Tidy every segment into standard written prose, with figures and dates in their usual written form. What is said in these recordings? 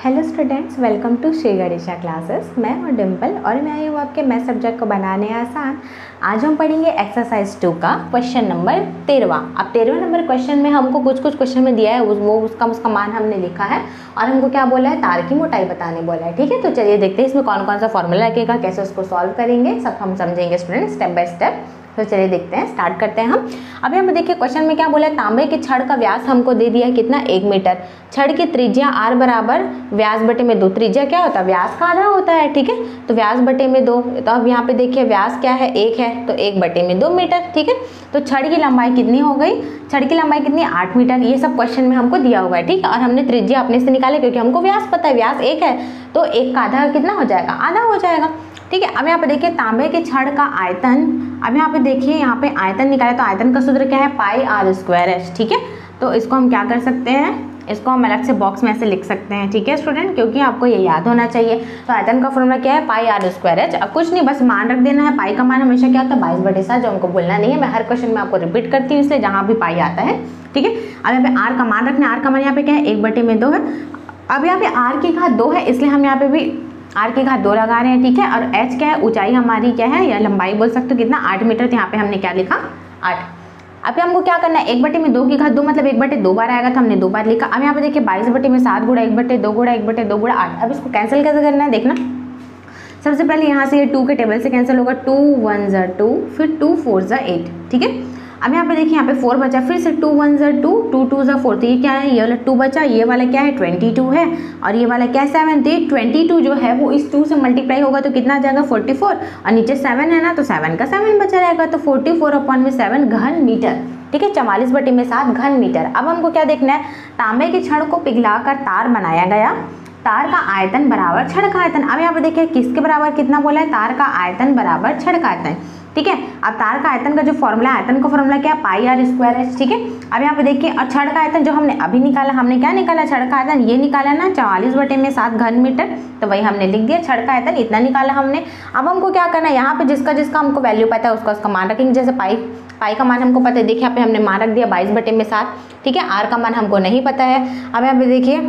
Hello students, welcome to Shri Ganesha classes. मैं हूँ डिम्पल और मैं आई हूँ आपके मैथ सब्जेक्ट को बनाने आसान। आज हम पढ़ेंगे एक्सरसाइज 2 का क्वेश्चन नंबर 13। अब 13वें नंबर क्वेश्चन में हमको कुछ क्वेश्चन में दिया है, वो उसका मान हमने लिखा है और हमको क्या बोला है, तार की मोटाई बताने बोला है। ठीक है, तो चलिए देखते हैं इसमें कौन कौन सा फॉर्मूला लगेगा, कैसे उसको सॉल्व करेंगे, सब हम समझेंगे स्टूडेंट स्टेप बाय स्टेप। तो चलिए देखते हैं, स्टार्ट करते हैं हम। अब यहाँ पे देखिए क्वेश्चन में क्या बोला है, तांबे के छड़ का व्यास हमको दे दिया है कितना, 1 मीटर। छड़ की त्रिज्या r बराबर व्यास बटे में 2। त्रिज्या क्या होता है, व्यास का आधा होता है। ठीक है, तो व्यास बटे में 2। तो अब यहाँ पे देखिए व्यास क्या है, 1 है, तो 1 बटे में 2 मीटर। ठीक है, तो छड़ की लंबाई कितनी हो गई, छड़ की लंबाई कितनी, 8 मीटर। ये सब क्वेश्चन में हमको दिया हुआ है। ठीक है, और हमने त्रिज्या अपने से निकाले क्योंकि हमको व्यास पता है, व्यास 1 है, तो 1 का आधा कितना हो जाएगा, आधा हो जाएगा। ठीक है, अब यहाँ पे देखिए तांबे के छड़ का आयतन, अब यहाँ पे देखिए यहाँ पे आयतन निकाले तो आयतन का सूत्र क्या है, पाई r स्क्वायर h। ठीक है, तो इसको हम क्या कर सकते हैं, इसको हम अलग से बॉक्स में ऐसे लिख सकते हैं। ठीक है स्टूडेंट, क्योंकि आपको ये याद होना चाहिए। तो आयतन का फॉर्मूला क्या है, पाई r स्क्वायर h। अब कुछ नहीं, बस मान रख देना है। पाई का मान हमेशा क्या होता है, 22/7, जो हमको बोलना नहीं है। मैं हर क्वेश्चन में आपको रिपीट करती हूँ, इसलिए जहाँ भी पाई आता है। ठीक है, अब यहाँ पे r का मान रखना है। r का मान यहाँ पे क्या है, 1/2 है। अब यहाँ पे r की घात 2 है, इसलिए हम यहाँ पे भी r की घात 2 लगा रहे हैं। ठीक है, और h क्या है, ऊंचाई हमारी क्या है, या लंबाई बोल सकते हो, कितना, 8 मीटर। तो यहाँ पे हमने क्या लिखा, 8। अब हमको क्या करना है, 1/2 की घात 2 मतलब 1/2 बार आएगा, तो हमने 2 बार लिखा। अब यहाँ पे देखिए 22/7 गुणा 1/2 गुणा 1/2 गुणा 8। अब इसको कैंसिल कैसे करना है, देखना। सबसे पहले यहाँ से ये 2 के टेबल से कैंसिल होगा, 2 1 ज़ा 2, फिर 2 4 ज़ा 8। ठीक है, अब यहाँ पे देखिए यहाँ पे 4 बचा, फिर से 2 1 ज़ा 2, 2 2 ज़ा 4। तो ये क्या है, ये वाला 2 बचा, ये वाला क्या है, 22 है, और ये वाला क्या है, 7। तो ये 22 जो है वो इस 2 से मल्टीप्लाई होगा तो कितना आ जाएगा, 44। और नीचे 7 है ना, तो 7 का 7 बचा रहेगा, तो 44/7 घन मीटर। ठीक है, 44/7 घन मीटर। अब हमको क्या देखना है, तांबे के छड़ को पिघलाकर तार बनाया गया। तार का आयतन बराबर छड़ का आयतन। अब यहाँ पे देखिए किसके बराबर कितना बोला है, तार का आयतन बराबर छड़ का आयतन। ठीक है, अब तार का आयतन का जो फॉर्मूला है, आयतन का फॉर्मूला क्या है, पाई r स्क्वायर h। ठीक है, अब यहाँ पे देखिए, और छड़ का आयतन जो हमने अभी निकाला, हमने क्या निकाला, छड़ का आयतन ये निकाला ना, 44/7 घन मीटर। तो वही हमने लिख दिया, छड़ का आयतन इतना निकाला हमने। अब हमको क्या करना है, यहाँ पे जिसका हमको वैल्यू पता है उसका मान रखेंगे। जैसे पाई का मान हमको पता है, देखिए यहाँ पे हमने मान रख दिया 22/7। ठीक है, r का मान हमको नहीं पता है। अब यहाँ पे देखिए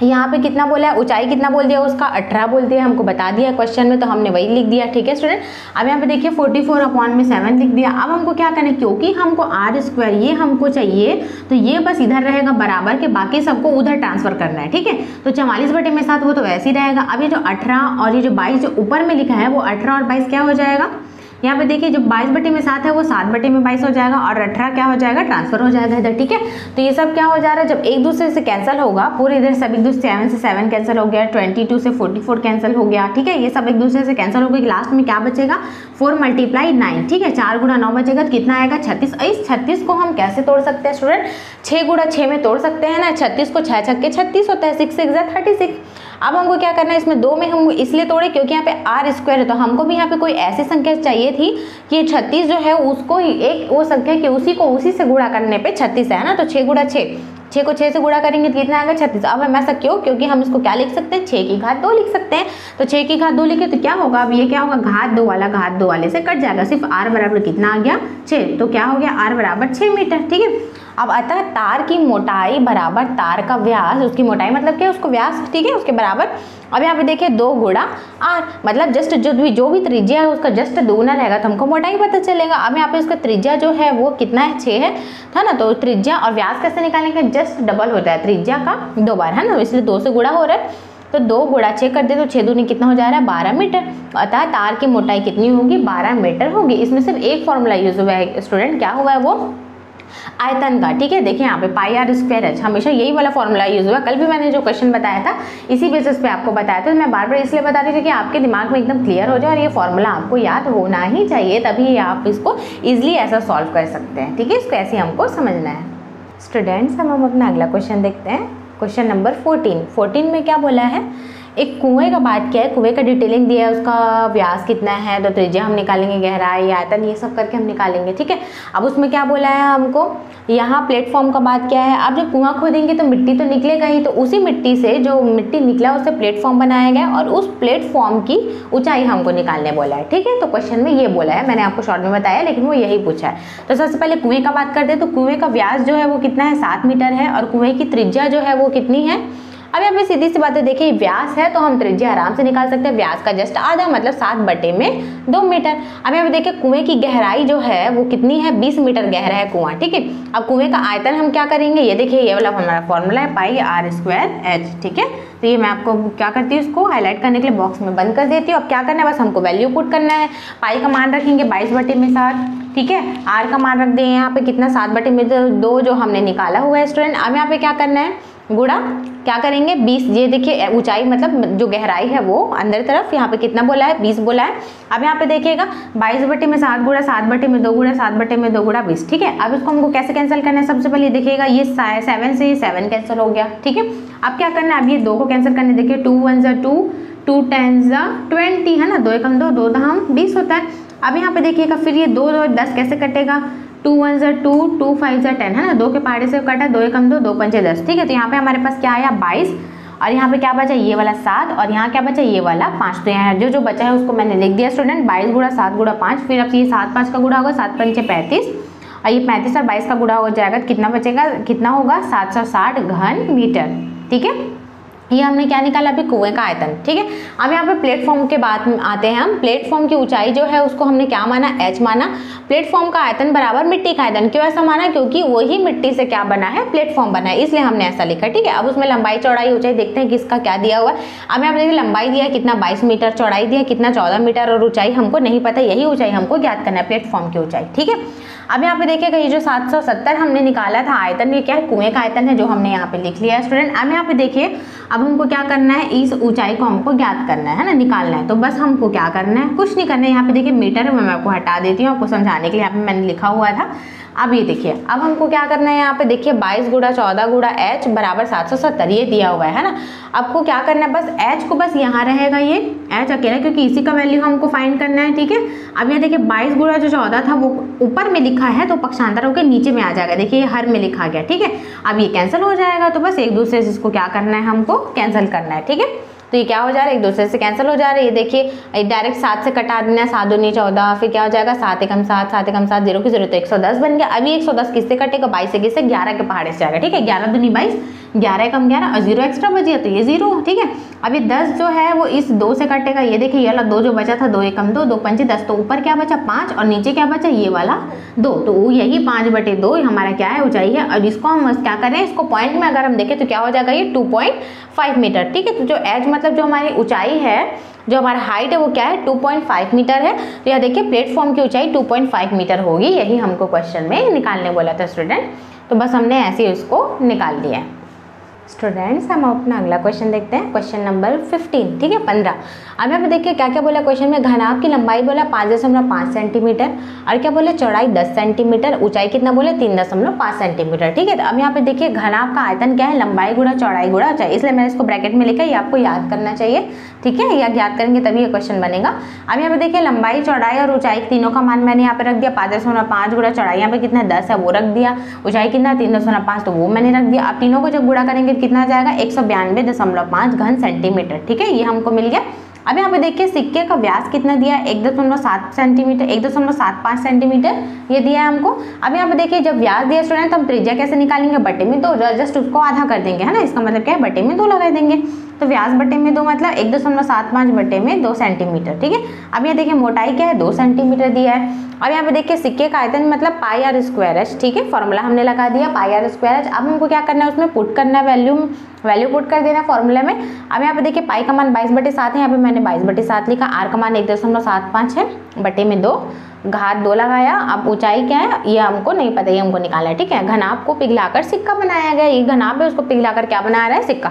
यहाँ पे कितना बोला है, ऊंचाई कितना बोल दिया, उसका 18 बोल दिया, हमको बता दिया क्वेश्चन में, तो हमने वही लिख दिया। ठीक है स्टूडेंट, अब यहाँ पे देखिए 44/7 लिख दिया। अब हमको क्या करना है, क्योंकि हमको r स्क्वायर ये हमको चाहिए, तो ये बस इधर रहेगा बराबर के, बाकी सबको उधर ट्रांसफर करना है। ठीक है, तो 44/7 वो तो वैसे ही रहेगा। अब ये जो 18 और ये जो 22 जो ऊपर में लिखा है, वो 18 और 22 क्या हो जाएगा, यहाँ पे देखिए जो 22/7 है वो 7/22 हो जाएगा, और 18 क्या हो जाएगा, ट्रांसफर हो जाएगा इधर। ठीक है, तो ये सब क्या हो जा रहा है, जब एक दूसरे से कैंसिल होगा, पूरे इधर सब एक दूसरे 7 से 7 कैंसिल हो गया, 22 से 44 कैंसिल हो गया। ठीक है, ये सब एक दूसरे से कैंसिल हो गया, लास्ट में क्या बचेगा, 4 × 9। ठीक है, 4 × 9 बचेगा, तो कितना आएगा, 36। इस 36 को हम कैसे तोड़ सकते हैं स्टूडेंट, 6 × 6 में तोड़ सकते हैं ना। 36 को 6 छक्के 36 होता है, 6 6 ज़ा 36। अब हमको क्या करना है, इसमें 2 में हम इसलिए तोड़े क्योंकि यहाँ पे r स्क्वायर है, तो हमको भी यहाँ पे कोई ऐसी संख्या चाहिए थी कि 36 जो है उसको एक वो संख्या कि उसी से गुणा करने पे 36 है ना। तो 6 × 6, 6 को 6 से गुणा करेंगे तो कितना आएगा, 36। अब हम ऐसा क्यों, क्योंकि हम इसको क्या लिख सकते हैं, 6 की घात 2 लिख सकते हैं। तो 6 की घात 2 लिखे तो क्या होगा, अब ये क्या होगा, घात 2 वाला घात 2 वाले से कट जाएगा, सिर्फ r बराबर कितना आ गया, 6। तो क्या हो गया, r बराबर 6 मीटर। ठीक है, अब अतः तार की मोटाई बराबर तार का व्यास, उसकी मोटाई मतलब क्या, उसको व्यास, ठीक है, उसके बराबर। अब यहाँ पे देखिए 2 × r, मतलब जस्ट जो भी त्रिज्या है उसका जस्ट दोगुना रहेगा, तो हमको मोटाई पता चलेगा। अब यहाँ पे उसका त्रिज्या जो है वो कितना है, 6 है, था ना। तो त्रिज्या और व्यास कैसे निकालेंगे, जस्ट डबल होता है त्रिज्या का 2 बार, है ना, इसलिए 2 से गुणा हो रहा है। तो 2 × 6 कर दे तो 6 दूनी कितना हो जा रहा है, 12 मीटर। अतः तार की मोटाई कितनी होगी, 12 मीटर होगी। इसमें सिर्फ एक फॉर्मूला यूज हुआ है स्टूडेंट, क्या हुआ है वो, आयतन का। ठीक है, देखिए यहाँ पे पाई r स्क्वायर h, हमेशा यही वाला फॉर्मूला यूज हुआ। कल भी मैंने जो क्वेश्चन बताया था इसी बेसिस पे आपको बताया था, तो मैं बार बार इसलिए बता रही थी कि आपके दिमाग में एकदम क्लियर हो जाए, और ये फॉर्मूला आपको याद होना ही चाहिए, तभी आप इसको इजिली ऐसा सॉल्व कर सकते हैं। ठीक है, इसको ऐसे हमको समझना है। स्टूडेंट्स, हम अपना अगला क्वेश्चन देखते हैं, क्वेश्चन नंबर 14 में क्या बोला है, एक कुएं का बात किया है, कुएं का डिटेलिंग दिया है, उसका व्यास कितना है, तो त्रिज्या हम निकालेंगे, गहराई, आयतन, ये सब करके हम निकालेंगे। ठीक है, अब उसमें क्या बोला है हमको, यहाँ प्लेटफॉर्म का बात क्या है। अब जब कुआं खोदेंगे तो मिट्टी तो निकलेगा ही, तो उसी मिट्टी से जो मिट्टी निकला उससे प्लेटफॉर्म बनाया गया, और उस प्लेटफॉर्म की ऊंचाई हमको निकालने बोला है। ठीक है, तो क्वेश्चन में ये बोला है, मैंने आपको शॉर्ट में बताया लेकिन वो यही पूछा है। तो सबसे पहले कुएं का बात करते हैं, तो कुएं का व्यास जो है वो कितना है, 7 मीटर है, और कुएं की त्रिज्या जो है वो कितनी है, अब यहाँ पे सीधी सी बात है, देखिए व्यास है तो हम त्रिज्या आराम से निकाल सकते हैं, व्यास का जस्ट आधा मतलब 7/2 मीटर। अब यहाँ पे देखिए कुएं की गहराई जो है वो कितनी है, 20 मीटर गहरा है कुआं, ठीक है। अब कुएं का आयतन हम क्या करेंगे, ये देखिए ये वाला हमारा फॉर्मूला है πr²h, ठीक है। तो ये मैं आपको क्या करती हूँ, इसको हाईलाइट करने के लिए बॉक्स में बंद कर देती हूँ। अब क्या करना है, बस हमको वैल्यू पुट करना है। पाई का मान रखेंगे 22/7, ठीक है। आर का मान रख दें यहाँ पे कितना, 7/2 जो हमने निकाला हुआ है स्टूडेंट। अब यहाँ पे क्या करना है, गुणा क्या करेंगे 20, ये देखिए ऊंचाई मतलब जो गहराई है वो अंदर तरफ यहाँ पे कितना बोला है, 20 बोला है। अब यहाँ पे देखिएगा 22/7 गुणा 7/2 गुणा 7/2 गुणा 20, ठीक है। अब इसको हमको कैसे कैंसिल करना है, सबसे पहले देखिएगा ये 7 से 7 कैंसिल हो गया, ठीक है। अब क्या करना है, अब ये 2 को कैंसिल करने, देखिए 2 1 2, 2 10 20 है ना, 2 1 2, 2 10 20 होता है। अब यहाँ पे देखिएगा फिर ये 2 और 10 कैसे कटेगा, 2 1 2, 2 5 10 है ना, 2 के पहाड़े से कटा, 2 1 2, 2 5 10, ठीक है। तो यहाँ पे हमारे पास क्या आया 22, और यहाँ पे क्या बचा ये वाला 7, और यहाँ क्या बचा ये वाला 5। तो यहाँ जो बचा है उसको मैंने लिख दिया स्टूडेंट, 22 गुणा 7 गुणा 5, फिर अब ये 7 5 का गुणा होगा, 7 5 35, और ये 35 और 22 का गुणा हो जाएगा, कितना बचेगा, कितना होगा 760 घन मीटर, ठीक है। ये हमने क्या निकाला अभी, कुएं का आयतन, ठीक है। अब यहाँ पे प्लेटफॉर्म के बाद में आते हैं हम। प्लेटफॉर्म की ऊंचाई जो है उसको हमने क्या माना, h माना। प्लेटफॉर्म का आयतन बराबर मिट्टी का आयतन, क्यों ऐसा माना, क्योंकि वही मिट्टी से क्या बना है, प्लेटफॉर्म बना है, इसलिए हमने ऐसा लिखा, ठीक है। अब उसमें लंबाई चौड़ाई ऊंचाई देखते हैं किसका क्या दिया हुआ है। अब यहाँ पे देखिए लंबाई दिया कितना 22 मीटर, चौड़ाई दिया कितना 14 मीटर, और ऊंचाई हमको नहीं पता, यही ऊंचाई हमको ज्ञात करना है, प्लेटफॉर्म की ऊंचाई, ठीक है। अब यहाँ पे देखिएगा ये जो 770 हमने निकाला था आयतन, ये क्या है, कुएं का आयतन है, जो हमने यहाँ पे लिख लिया है स्टूडेंट। अब यहाँ पे देखिए अब हमको क्या करना है, इस ऊंचाई को हमको ज्ञात करना है ना, निकालना है। तो बस हमको क्या करना है, कुछ नहीं करना है। यहाँ पे देखिए मीटर मैं आपको हटा देती हूँ, आपको समझाने के लिए यहाँ पे मैंने लिखा हुआ था। अब ये देखिए अब हमको क्या करना है, यहाँ पे देखिए 22 गुणा 14 गुणा h बराबर 770 ये दिया हुआ है ना। आपको क्या करना है, बस h को बस यहाँ रहेगा, ये h अकेला, क्योंकि इसी का वैल्यू हमको फाइंड करना है, ठीक है। अब ये देखिए 22 गुणा जो 14 था वो ऊपर में लिखा है, तो पक्षांतर होकर नीचे में आ जाएगा, देखिए ये हर में लिखा गया, ठीक है। अब ये कैंसिल हो जाएगा, तो बस एक दूसरे से इसको क्या करना है, हमको कैंसिल करना है, ठीक है। तो ये क्या हो जा रहा है, एक दूसरे से कैंसिल हो जा रहा है। ये देखिए डायरेक्ट 7 से कटा देना है, 7 दूनी 14, फिर क्या हो जाएगा 7 एकम 7, 7 एकम 7, 0 की 0, तो 110 बन गया। अभी 110 किससे कटेगा, 22 से किससे, 11 के पहाड़े से जाएगा, ठीक है। 11 दूनी 22, 11 एकम 11, और 0 एक्स्ट्रा बच गया तो ये 0, ठीक है। अभी 10 जो है वो इस 2 से कटेगा, ये देखिए ये वाला 2 जो बचा था, 2 एकम 2, 2 पंचे 10, तो ऊपर क्या बचा 5, और नीचे क्या बचा ये वाला 2, तो यही 5/2 हमारा क्या है, ऊंचाई है। और इसको हम क्या करें, इसको पॉइंट में अगर हम देखें तो क्या हो जाएगा, ये 2.5 मीटर, ठीक है। तो जो एज मतलब जो हमारी ऊंचाई है, जो हमारा हाइट है वो क्या है 2.5 मीटर है। तो यह देखिए प्लेटफॉर्म की ऊंचाई 2.5 मीटर होगी, यही हमको क्वेश्चन में निकालने बोला था स्टूडेंट। तो बस हमने ऐसे ही उसको निकाल दिया है। स्टूडेंट्स हम अपना अगला क्वेश्चन देखते हैं, क्वेश्चन नंबर 15, ठीक है 15। अब यहाँ पे देखिए क्या क्या बोला क्वेश्चन में, घनाभ की लंबाई बोला 5.5 सेंटीमीटर, और क्या बोले चौड़ाई 10 सेंटीमीटर, ऊंचाई कितना बोले 3.5 सेंटीमीटर, ठीक है। तो अब यहाँ पे देखिए घनाभ का आयतन क्या है, लंबाई गुणा चौड़ाई गुणा ऊंचाई, इसलिए मैंने इसको ब्रैकेट में लिखा, ये आपको याद करना चाहिए, ठीक है। या याद करेंगे तभी ये क्वेश्चन बनेगा। अब यहाँ पे देखिए लंबाई चौड़ाई और ऊंचाई तीनों का मान मैंने यहाँ पे रख दिया, 5.5 गुणा चौड़ाई यहाँ पे कितना 10 है वो रख दिया, ऊंचाई कितना 3.5 तो वो मैंने रख दिया। अब तीनों को जब गुणा करेंगे कितना आ जाएगा 192.5 घन सेंटीमीटर, ठीक है, ये हमको मिल गया। अब यहाँ पे देखिए सिक्के का व्यास कितना दिया है 1.7 सेंटीमीटर, 1.75 सेंटीमीटर ये दिया है हमको। अब यहाँ पे देखिए जब व्यास दिया स्टूडेंट तो हम त्रिज्या कैसे निकालेंगे, बटे में 2, जस्ट उसको आधा कर देंगे है ना, इसका मतलब क्या है बटे में 2 लगा देंगे। तो व्यास बटे में 2 मतलब 1.75 बटे में 2 सेंटीमीटर, ठीक है। अब ये देखिए मोटाई क्या है 2 सेंटीमीटर दिया है। अब यहाँ पे देखिए सिक्के का आयतन मतलब πr²h, ठीक है, फॉर्मूला हमने लगा दिया πr²h। अब हमको क्या करना है उसमें पुट करना है, वैल्यू पुट कर देना फॉर्मूले में। अब यहाँ पे देखिए पाई का मान 22/7 है, यहाँ पे मैंने 22/7 लिखा, आर का मान 1.75 है, बटे में 2, घात 2 लगाया। अब ऊंचाई क्या है ये हमको नहीं पता, ये हमको निकाला है, ठीक है। घनाभ को पिघलाकर सिक्का बनाया गया, ये घनाभ है उसको पिघलाकर क्या बना रहा है, सिक्का।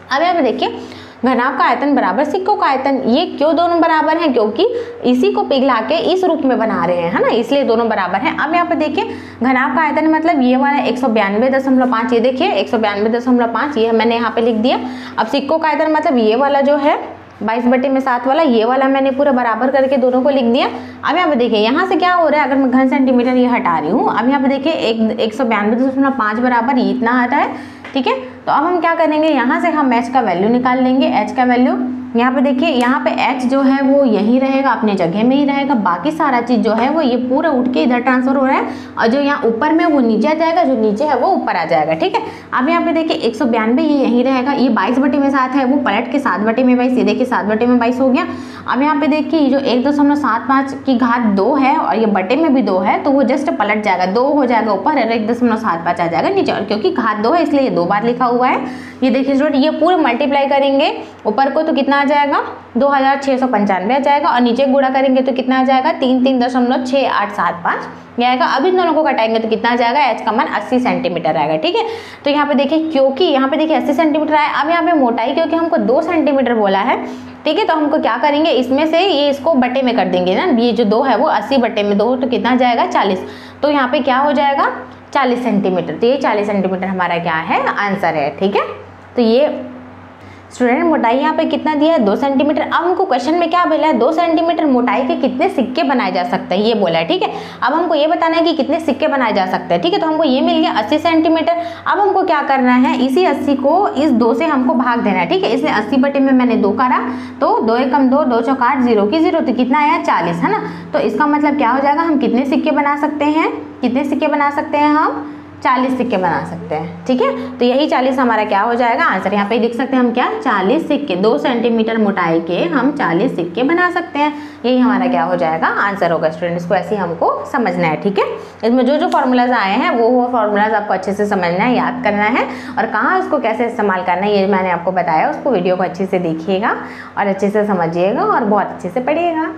अब यहाँ पे देखिए घनाभ का आयतन बराबर सिक्कों का आयतन, ये क्यों दोनों बराबर हैं, क्योंकि इसी को पिघला के इस रूप में बना रहे हैं है ना, इसलिए दोनों बराबर हैं। अब यहाँ पे देखिए घनाभ का आयतन मतलब ये वाला 192.5, ये देखिए 192.5 ये मैंने यहाँ पे लिख दिया। अब सिक्कों का आयतन मतलब ये वाला जो है 22/7 वाला, ये वाला मैंने पूरा बराबर करके दोनों को लिख दिया। अब यहाँ पे देखिए यहाँ से क्या हो रहा है, अगर मैं घन सेंटीमीटर ये हटा रही हूँ, अब यहाँ पे देखिए 192.5 बराबर इतना आता है, ठीक है। तो अब हम क्या करेंगे, यहाँ से हम h का वैल्यू निकाल लेंगे, h का वैल्यू यहाँ पे देखिए, यहाँ पे h जो है वो यहीं रहेगा, अपने जगह में ही रहेगा, बाकी सारा चीज़ जो है वो ये पूरा उठ के इधर ट्रांसफर हो रहा है, और जो यहाँ ऊपर में वो नीचे आ जाएगा, जो नीचे है वो ऊपर आ जाएगा। ठीक है, अब यहाँ पे देखिए 192 ये यहीं रहेगा, ये 22/7 है वो पलट के 7/22, ये देखिए 7/22 हो गया। अब यहाँ पे देखिए जो 1.75 की घात 2 है और ये बटे में भी 2 है, तो वो जस्ट पलट जाएगा, 2 हो जाएगा ऊपर और 1.75 आ जाएगा नीचे, और क्योंकि घात 2 है इसलिए ये 2 बार लिखा हुआ है। ये देखिए स्टूडेंट, ये पूरे मल्टीप्लाई करेंगे ऊपर को तो कितना आ जाएगा, 2695 आ जाएगा, और नीचे गुणा करेंगे तो कितना आ जाएगा, 3.6875 ये आएगा। अब इन दोनों को घटाएंगे तो कितना आ जाएगा, h का मान 80 सेंटीमीटर आएगा। ठीक है, तो यहाँ पे देखिए, क्योंकि यहाँ पे देखिए 80 सेंटीमीटर आया, अब यहाँ पे मोटाई क्योंकि हमको 2 सेंटीमीटर बोला है, ठीक है, तो हमको क्या करेंगे, इसमें से ये इसको बटे में कर देंगे ना, ये जो 2 है वो 80/2 तो कितना जाएगा 40, तो यहाँ पे क्या हो जाएगा 40 सेंटीमीटर। तो ये 40 सेंटीमीटर हमारा क्या है, आंसर है। ठीक है, तो ये स्टूडेंट मोटाई यहाँ पे कितना दिया है, 2 सेंटीमीटर। अब हमको क्वेश्चन में क्या बोला है, 2 सेंटीमीटर मोटाई के कितने सिक्के बनाए जा सकते हैं ये बोला है। ठीक है, अब हमको ये बताना है कि कितने सिक्के बनाए जा सकते हैं। ठीक है, तो हमको ये मिल गया 80 सेंटीमीटर। अब हमको क्या करना है, इसी 80 को इस 2 से हमको भाग देना है। ठीक है, इसलिए 80 में मैंने 2 करा, तो 2 एकम 2, 2 चौक 8, 0 की 0, तो कितना आया 40, है ना। तो इसका मतलब क्या हो जाएगा, हम कितने सिक्के बना सकते हैं, कितने सिक्के बना सकते हैं, हम 40 सिक्के बना सकते हैं। ठीक है, तो यही 40 हमारा क्या हो जाएगा, आंसर। यहाँ पे लिख सकते हैं हम क्या, 40 सिक्के, 2 सेंटीमीटर मोटाई के हम 40 सिक्के बना सकते हैं। यही हमारा क्या हो जाएगा, आंसर होगा। स्टूडेंट्स को ऐसे ही हमको समझना है। ठीक है, इसमें जो जो फॉर्मूलाज आए हैं वो फॉर्मूलाज आपको अच्छे से समझना है, याद करना है, और कहाँ उसको कैसे इस्तेमाल करना है ये मैंने आपको बताया। उसको वीडियो को अच्छे से देखिएगा और अच्छे से समझिएगा और बहुत अच्छे से पढ़िएगा।